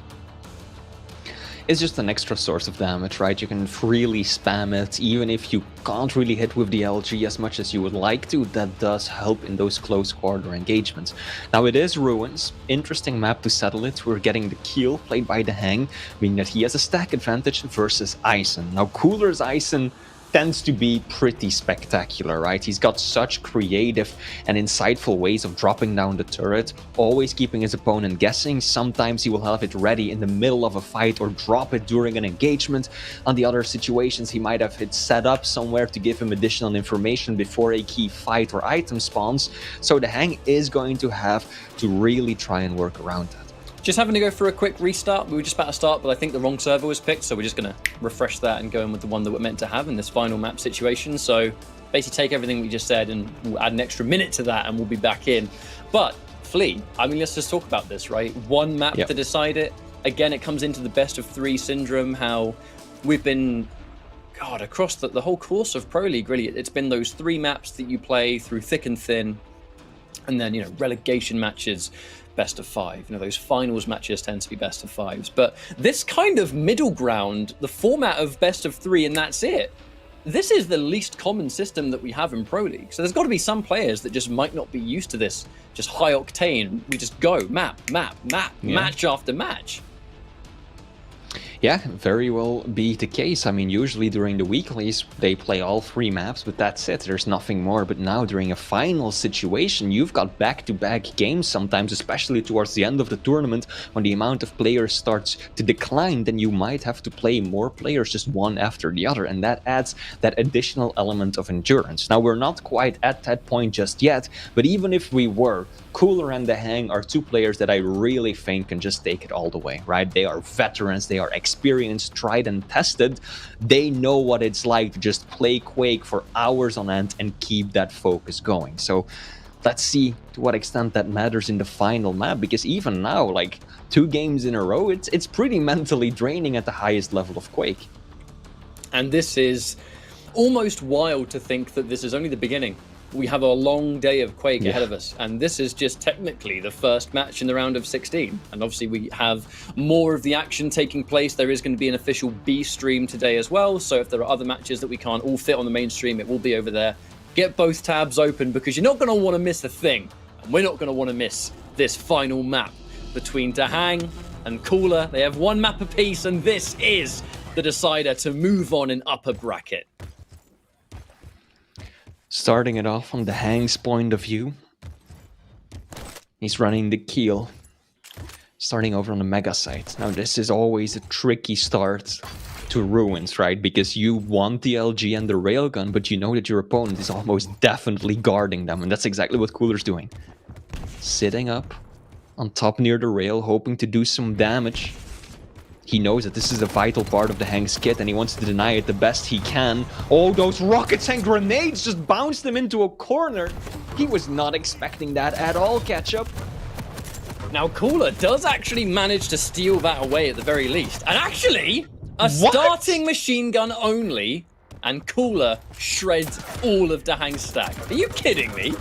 Speaker 3: It's just an extra source of damage, right? You can freely spam it, even if you can't really hit with the LG as much as you would like to. That does help in those close quarter engagements. Now it is Ruins, interesting map to settle it. We're getting the Keel played by DaHanG, meaning that he has a stack advantage versus Ison. Now COOLLERZ Ison tends to be pretty spectacular, right? He's got such creative and insightful ways of dropping down the turret, always keeping his opponent guessing. Sometimes he will have it ready in the middle of a fight or drop it during an engagement. On the other situations, he might have it set up somewhere to give him additional information before a key fight or item spawns. So DaHanG is going to have to really try and work around that.
Speaker 2: Just having to go for a quick restart. We were just about to start, but I think the wrong server was picked, so we're just going to refresh that and go in with the one that we're meant to have in this final map situation. So basically take everything we just said and we'll add an extra minute to that and we'll be back in. But Flea, I mean, let's just talk about this, right? One map to decide it. Again, it comes into the best of 3 syndrome, how we've been, God, across the whole course of Pro League, really, it's been those 3 maps that you play through thick and thin, and then, you know, relegation matches, best of 5. You know, those finals matches tend to be best of 5s. But this kind of middle ground, the format of best of 3 and that's it, this is the least common system that we have in Pro League. So there's got to be some players that just might not be used to this, just high octane. We just go map, match after match.
Speaker 3: Yeah, very well be the case. I mean, usually during the weeklies, they play all 3 maps, but that's it. There's nothing more. But now during a final situation, you've got back-to-back games sometimes, especially towards the end of the tournament, when the amount of players starts to decline, then you might have to play more players just one after the other. And that adds that additional element of endurance. Now, we're not quite at that point just yet, but even if we were, COOLLERZ and DaHanG are 2 players that I really think can just take it all the way, right? They are veterans, they are experienced, tried and tested. They know what it's like to just play Quake for hours on end and keep that focus going. So let's see to what extent that matters in the final map, because even now, like 2 games in a row, it's pretty mentally draining at the highest level of Quake.
Speaker 2: And this is almost wild to think that this is only the beginning. We have a long day of Quake ahead of us, and this is just technically the first match in the round of 16. And obviously we have more of the action taking place. There is going to be an official B stream today as well, so if there are other matches that we can't all fit on the main stream, it will be over there. Get both tabs open, because you're not going to want to miss a thing, and we're not going to want to miss this final map between DaHanG and COOLLERZ. They have 1 map apiece, and this is the decider to move on in upper bracket.
Speaker 3: Starting it off on DaHanG's point of view, he's running the Keel, starting over on the Mega site. Now this is always a tricky start to Ruins, right? Because you want the LG and the Railgun, but you know that your opponent is almost definitely guarding them, and that's exactly what COOLLERZ doing. Sitting up on top near the rail, hoping to do some damage. He knows that this is a vital part of DaHanG's kit, and he wants to deny it the best he can. All those rockets and grenades just bounced him into a corner. He was not expecting that at all, Ketchup.
Speaker 2: Now, COOLLERZ does actually manage to steal that away at the very least. And actually, a starting machine gun only, and COOLLERZ shreds all of DaHanG's stack. Are you kidding me?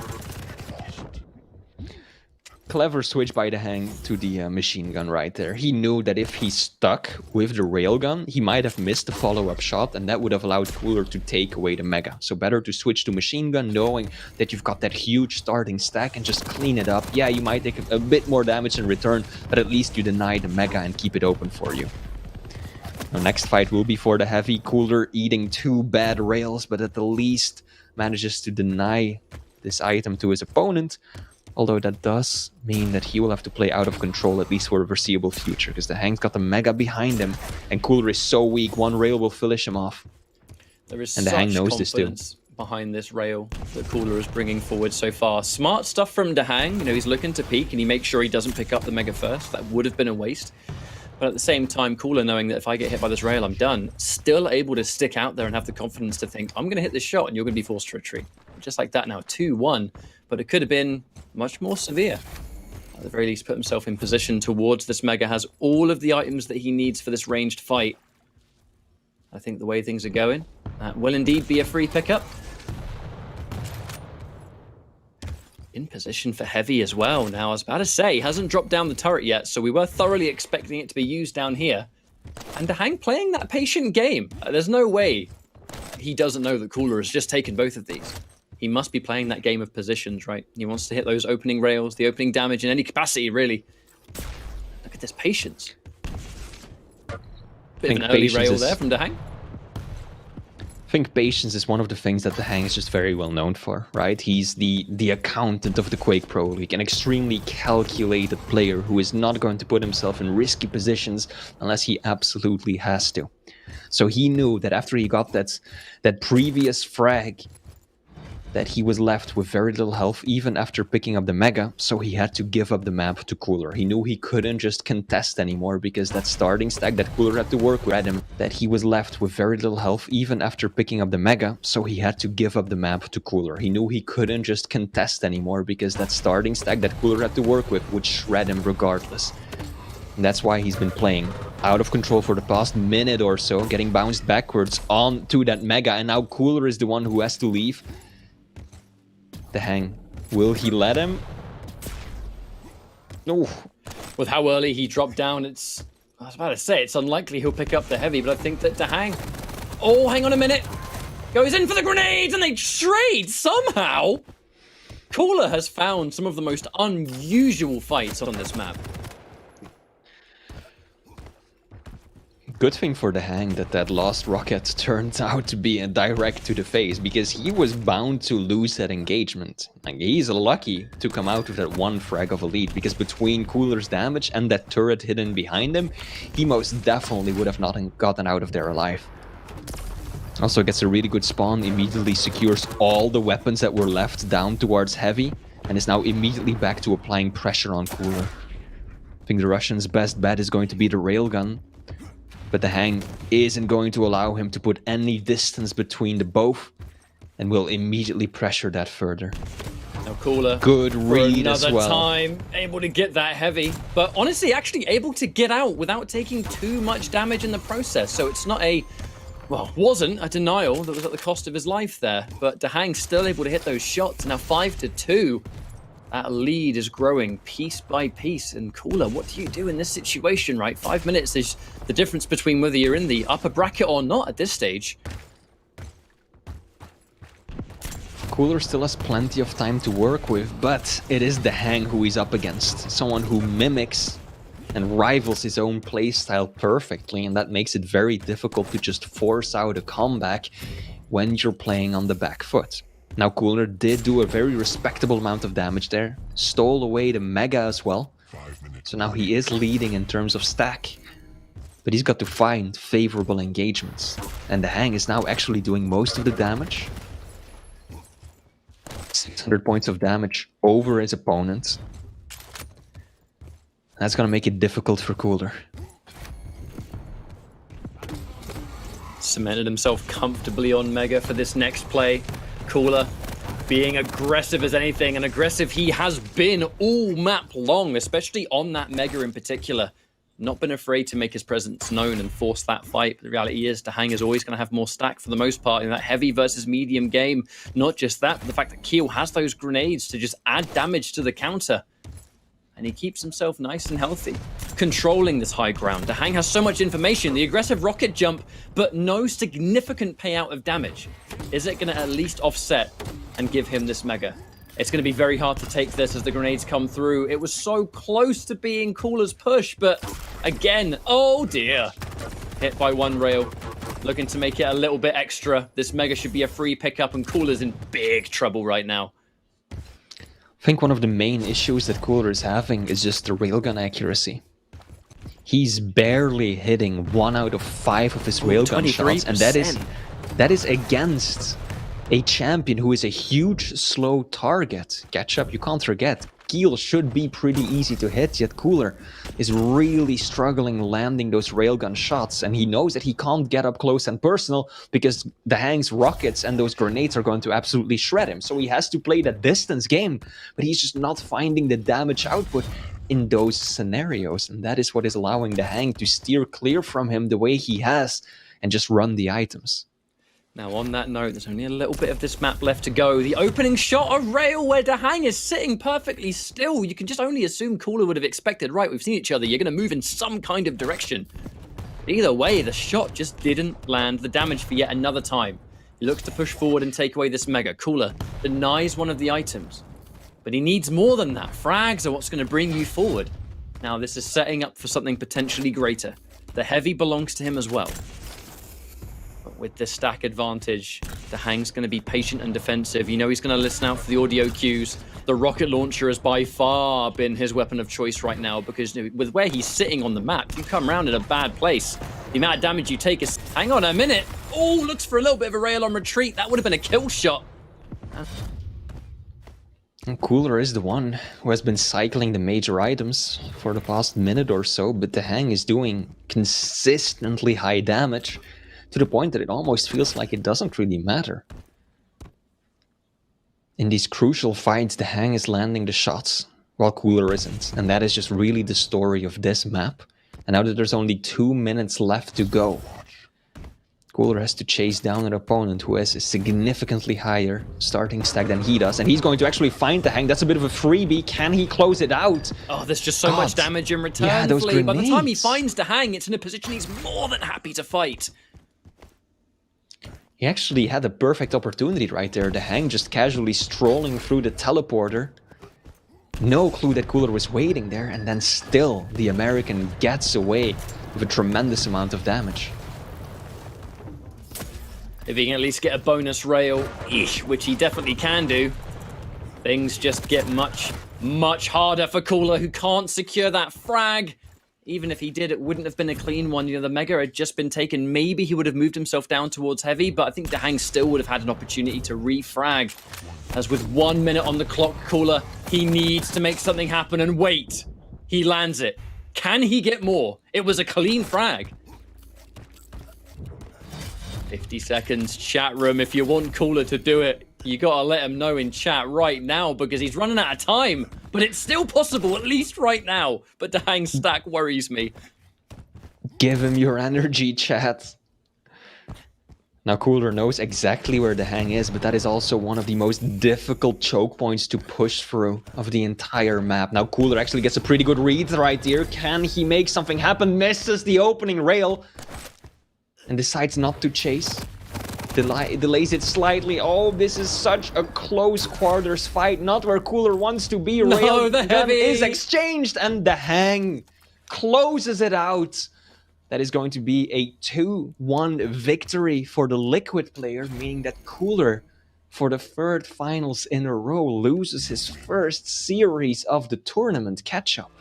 Speaker 3: Clever switch by DaHanG to the machine gun right there. He knew that if he stuck with the railgun, he might have missed the follow-up shot, and that would have allowed COOLLERZ to take away the Mega. So better to switch to machine gun, knowing that you've got that huge starting stack, and just clean it up. Yeah, you might take a bit more damage in return, but at least you deny the Mega and keep it open for you. The next fight will be for the heavy. COOLLERZ eating 2 bad rails, but at the least manages to deny this item to his opponent. Although that does mean that he will have to play out of control, at least for a foreseeable future, because DaHanG's got the Mega behind him, and COOLLERZ is so weak, 1 rail will finish him off.
Speaker 2: There is
Speaker 3: and
Speaker 2: such
Speaker 3: DaHanG knows this too.
Speaker 2: confidence behind this rail that COOLLERZ is bringing forward so far. Smart stuff from DaHanG. You know, he's looking to peek, and he makes sure he doesn't pick up the Mega first. That would have been a waste. But at the same time, COOLLERZ, knowing that if I get hit by this rail, I'm done, still able to stick out there and have the confidence to think, I'm going to hit this shot, and you're going to be forced to retreat. Just like that now, 2-1. But it could have been much more severe. At the very least, put himself in position towards this Mega, has all of the items that he needs for this ranged fight. I think the way things are going, that will indeed be a free pickup. In position for heavy as well. Now, I was about to say, he hasn't dropped down the turret yet, so we were thoroughly expecting it to be used down here. And DaHanG playing that patient game. There's no way he doesn't know that COOLLERZ has just taken both of these. He must be playing that game of positions, right? He wants to hit those opening rails, the opening damage in any capacity, really. Look at this patience. Bit of an early rail there from DaHanG.
Speaker 3: I think patience is one of the things that DaHanG is just very well known for, right? He's the accountant of the Quake Pro League, an extremely calculated player who is not going to put himself in risky positions unless he absolutely has to. So he knew that after he got that previous frag, that he was left with very little health even after picking up the Mega, so he had to give up the map to Cooler. He knew he couldn't just contest anymore because that starting stack that Cooler had to work with him, that he was left with very little health even after picking up the Mega, so he had to give up the map to Cooler. He knew he couldn't just contest anymore because that starting stack that Cooler had to work with would shred him regardless. And that's why he's been playing out of control for the past minute or so, getting bounced backwards onto that Mega, and now Cooler is the one who has to leave. DaHanG, will he let him? No.
Speaker 2: With how early he dropped down, I was about to say, it's unlikely he'll pick up the heavy, but I think that DaHanG... Oh, hang on a minute. Goes in for the grenades, and they trade somehow. Cooler has found some of the most unusual fights on this map.
Speaker 3: Good thing for DaHanG that last rocket turned out to be a direct to the face, because he was bound to lose that engagement. Like, he's lucky to come out with that one frag of a lead, because between COOLLERZ damage and that turret hidden behind him, he most definitely would have not gotten out of there alive. Also gets a really good spawn, immediately secures all the weapons that were left down towards heavy, and is now immediately back to applying pressure on Cooler. I think the Russians' best bet is going to be the railgun. But DaHanG isn't going to allow him to put any distance between the both, and will immediately pressure that further.
Speaker 2: Now Cooler,
Speaker 3: good read as well.
Speaker 2: Another time, able to get that heavy, but honestly, actually able to get out without taking too much damage in the process. So it's not a, well, wasn't a denial that was at the cost of his life there, but DaHanG still able to hit those shots. Now 5-2. That lead is growing piece by piece. And Cooler, what do you do in this situation, right? 5 minutes is the difference between whether you're in the upper bracket or not at this stage.
Speaker 3: Cooler still has plenty of time to work with, but it is DaHanG who he's up against. Someone who mimics and rivals his own playstyle perfectly, and that makes it very difficult to just force out a comeback when you're playing on the back foot. Now Cooler did do a very respectable amount of damage there, stole away the Mega as well, so now he is leading in terms of stack, but he's got to find favorable engagements, and DaHanG is now actually doing most of the damage. 600 points of damage over his opponent. That's gonna make it difficult for Cooler.
Speaker 2: Cemented himself comfortably on Mega for this next play. Cooler being aggressive as anything, and aggressive he has been all map long, especially on that Mega in particular. Not been afraid to make his presence known and force that fight. But the reality is DaHanG is always going to have more stack for the most part in that heavy versus medium game. Not just that, but the fact that Keel has those grenades to just add damage to the counter. And he keeps himself nice and healthy, controlling this high ground. DaHanG has so much information, the aggressive rocket jump, but no significant payout of damage. Is it going to at least offset and give him this Mega? It's going to be very hard to take this as the grenades come through. It was so close to being COOLLERZ push, but again, oh dear. Hit by one rail, looking to make it a little bit extra. This Mega should be a free pickup, and COOLLERZ in big trouble right now.
Speaker 3: I think one of the main issues that Cooler is having is just the railgun accuracy. He's barely hitting 1 out of 5 of his railgun shots, and that is against a champion who is a huge slow target. Ketchup, you can't forget. Keel should be pretty easy to hit, yet Cooler is really struggling landing those railgun shots, and he knows that he can't get up close and personal because DaHanG's rockets and those grenades are going to absolutely shred him. So he has to play that distance game, but he's just not finding the damage output in those scenarios, and that is what is allowing DaHanG to steer clear from him the way he has and just run the items.
Speaker 2: Now, on that note, there's only a little bit of this map left to go. The opening shot of rail where DaHanG is sitting perfectly still. You can just only assume Cooler would have expected, right, we've seen each other, you're going to move in some kind of direction. Either way, the shot just didn't land the damage for yet another time. He looks to push forward and take away this Mega. Cooler denies one of the items, but he needs more than that. Frags are what's going to bring you forward. Now, this is setting up for something potentially greater. The heavy belongs to him as well. With this stack advantage, DaHanG's going to be patient and defensive. You know he's going to listen out for the audio cues. The rocket launcher has by far been his weapon of choice right now, because with where he's sitting on the map, you come around in a bad place. The amount of damage you take is... Hang on a minute. Oh, looks for a little bit of a rail on retreat. That would have been a kill shot.
Speaker 3: And Cooler is the one who has been cycling the major items for the past minute or so, but DaHanG is doing consistently high damage to the point that it almost feels like it doesn't really matter. In these crucial fights, DaHanG is landing the shots while Cooler isn't, and that is just really the story of this map. And now that there's only 2 minutes left to go, Cooler has to chase down an opponent who has a significantly higher starting stack than he does, and he's going to actually find DaHanG. That's a bit of a freebie. Can he close it out?
Speaker 2: Oh, there's just so much damage in return.
Speaker 3: Yeah, those
Speaker 2: Flea. By the time he
Speaker 3: grenades.
Speaker 2: finds DaHanG, it's in a position he's more than happy to fight.
Speaker 3: He actually had a perfect opportunity right there. DaHanG just casually strolling through the teleporter. No clue that Cooler was waiting there, and then still the American gets away with a tremendous amount of damage.
Speaker 2: If he can at least get a bonus rail, which he definitely can do, things just get much, much harder for Cooler, who can't secure that frag. Even if he did, it wouldn't have been a clean one. You know, the Mega had just been taken. Maybe he would have moved himself down towards Heavy, but I think DaHanG still would have had an opportunity to refrag. As with 1 minute on the clock, Cooler, he needs to make something happen, and wait, he lands it. Can he get more? It was a clean frag. 50 seconds, chat room. If you want Cooler to do it, you gotta let him know in chat right now, because he's running out of time. But it's still possible, at least right now. But DaHanG's stack worries me.
Speaker 3: Give him your energy, chat. Now Cooler knows exactly where DaHanG is, but that is also one of the most difficult choke points to push through of the entire map. Now Cooler actually gets a pretty good read right here. Can he make something happen? Misses the opening rail and decides not to chase. Delays it slightly. Oh, this is such a close quarters fight. Not where Cooler wants to be.
Speaker 2: No,
Speaker 3: Rail
Speaker 2: the
Speaker 3: gun
Speaker 2: Heavy
Speaker 3: is exchanged, and DaHanG closes it out. That is going to be a 2-1 victory for the Liquid player, meaning that Cooler, for the third finals in a row, loses his first series of the tournament catch-up.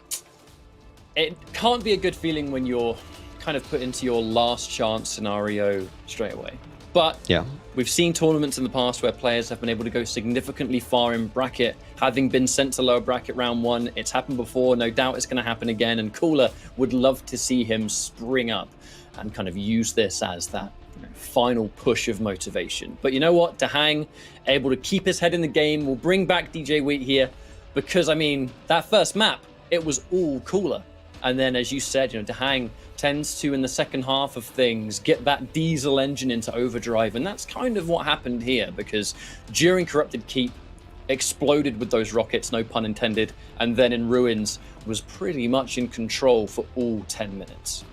Speaker 2: It can't be a good feeling when you're kind of put into your last chance scenario straight away. But
Speaker 3: yeah,
Speaker 2: we've seen tournaments in the past where players have been able to go significantly far in bracket, having been sent to lower bracket round one. It's happened before, no doubt it's going to happen again, and Cooler would love to see him spring up and kind of use this as that final push of motivation. But you know what? DaHanG, able to keep his head in the game, will bring back DJ Wheat here, because, I mean, that first map, it was all Cooler. And then, as you said, DaHanG tends to, in the second half of things, get that diesel engine into overdrive. And that's kind of what happened here, because during Corrupted Keep, exploded with those rockets, no pun intended, and then in Ruins was pretty much in control for all 10 minutes.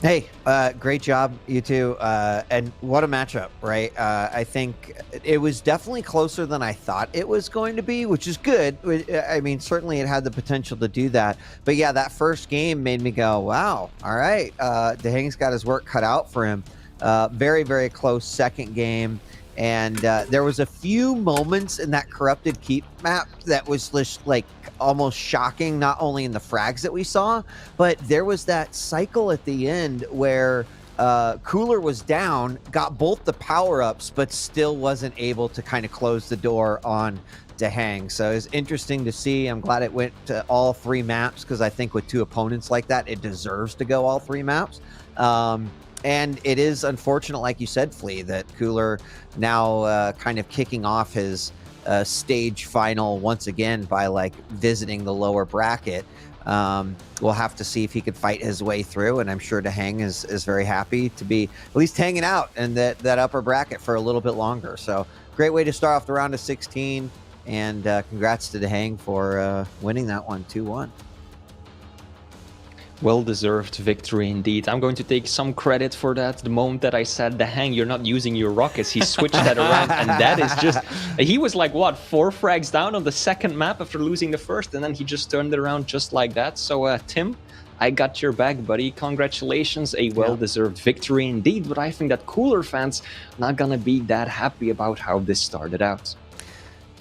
Speaker 1: Hey, great job, you two. And what a matchup, right? I think it was definitely closer than I thought it was going to be, which is good. I mean, certainly it had the potential to do that. But yeah, that first game made me go, wow, all right. DaHanG's got his work cut out for him. Very, very close second game. And there was a few moments in that Corrupted Keep map that was just like almost shocking, not only in the frags that we saw, but there was that cycle at the end where Cooler was down, got both the power-ups, but still wasn't able to kind of close the door on DaHanG. So it's interesting to see. I'm glad it went to all 3 maps, because I think with 2 opponents like that, it deserves to go all 3 maps. And it is unfortunate, like you said, Flea, that Cooler now kind of kicking off his stage final once again by like visiting the lower bracket. We'll have to see if he could fight his way through, and I'm sure DaHanG is very happy to be at least hanging out in that upper bracket for a little bit longer. So great way to start off the round of 16, and congrats to DaHanG for winning that one 2-1.
Speaker 3: Well-deserved victory indeed. I'm going to take some credit for that. The moment that I said, DaHanG, you're not using your rockets, he switched that around, and that is just... He was like, what, 4 frags down on the second map after losing the first, and then he just turned it around just like that. So, Tim, I got your back, buddy. Congratulations, a well-deserved victory indeed, but I think that Cooler fans not gonna be that happy about how this started out.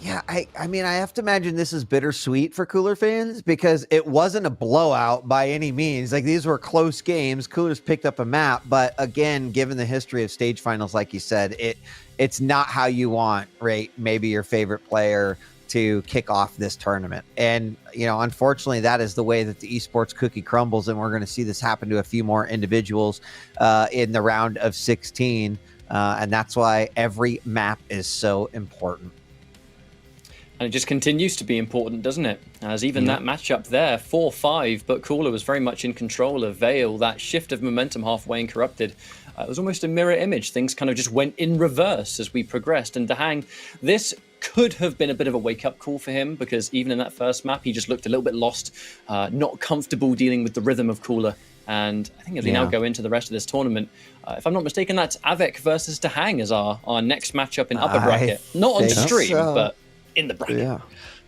Speaker 1: Yeah, I mean, I have to imagine this is bittersweet for Cooler fans because it wasn't a blowout by any means. Like, these were close games. Coolers picked up a map, but again, given the history of stage finals, like you said, it's not how you want, right? Maybe your favorite player to kick off this tournament. And, you know, unfortunately, that is the way that the esports cookie crumbles, and we're going to see this happen to a few more individuals in the round of 16. And that's why every map is so important.
Speaker 2: And it just continues to be important, doesn't it? As even that matchup there, 4-5, but Cooler was very much in control of Vale. That shift of momentum halfway and corrupted. It was almost a mirror image. Things kind of just went in reverse as we progressed. And DaHanG, this could have been a bit of a wake-up call for him, because even in that first map, he just looked a little bit lost, not comfortable dealing with the rhythm of Cooler. And I think as we now go into the rest of this tournament, if I'm not mistaken, that's Avec versus DaHanG as our next matchup in upper bracket. Not on stream, but in the bracket.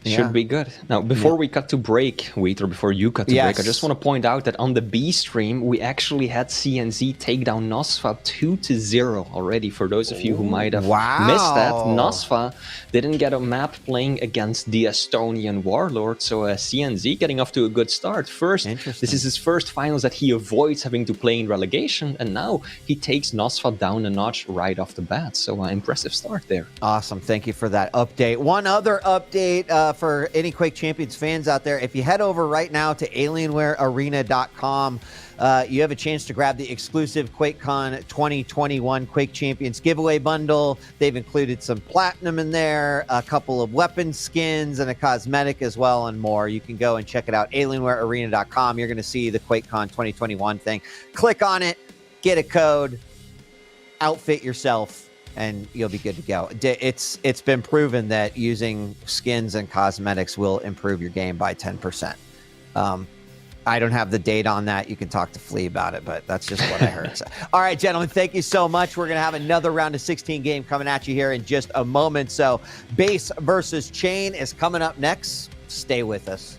Speaker 3: Should be good. Now, before we cut to break, Weeter, before you cut to break, I just want to point out that on the B stream, we actually had CNZ take down Nosfa 2-0 already. For those of you who might have missed that, Nosfa didn't get a map playing against the Estonian Warlord, so CNZ getting off to a good start. First, this is his first finals that he avoids having to play in relegation, and now he takes Nosfa down a notch right off the bat. So impressive start there.
Speaker 1: Awesome. Thank you for that update. One other update for any Quake Champions fans out there, if you head over right now to alienwarearena.com, you have a chance to grab the exclusive QuakeCon 2021 Quake Champions giveaway bundle. They've included some platinum in there, a couple of weapon skins, and a cosmetic as well, and more. You can go and check it out, alienwarearena.com. You're going to see the QuakeCon 2021 thing. Click on it, get a code, outfit yourself, and you'll be good to go. It's been proven that using skins and cosmetics will improve your game by 10%. I don't have the data on that. You can talk to Flea about it, but that's just what I heard. So, all right, gentlemen, thank you so much. We're going to have another round of 16 game coming at you here in just a moment. So Base versus Chain is coming up next. Stay with us.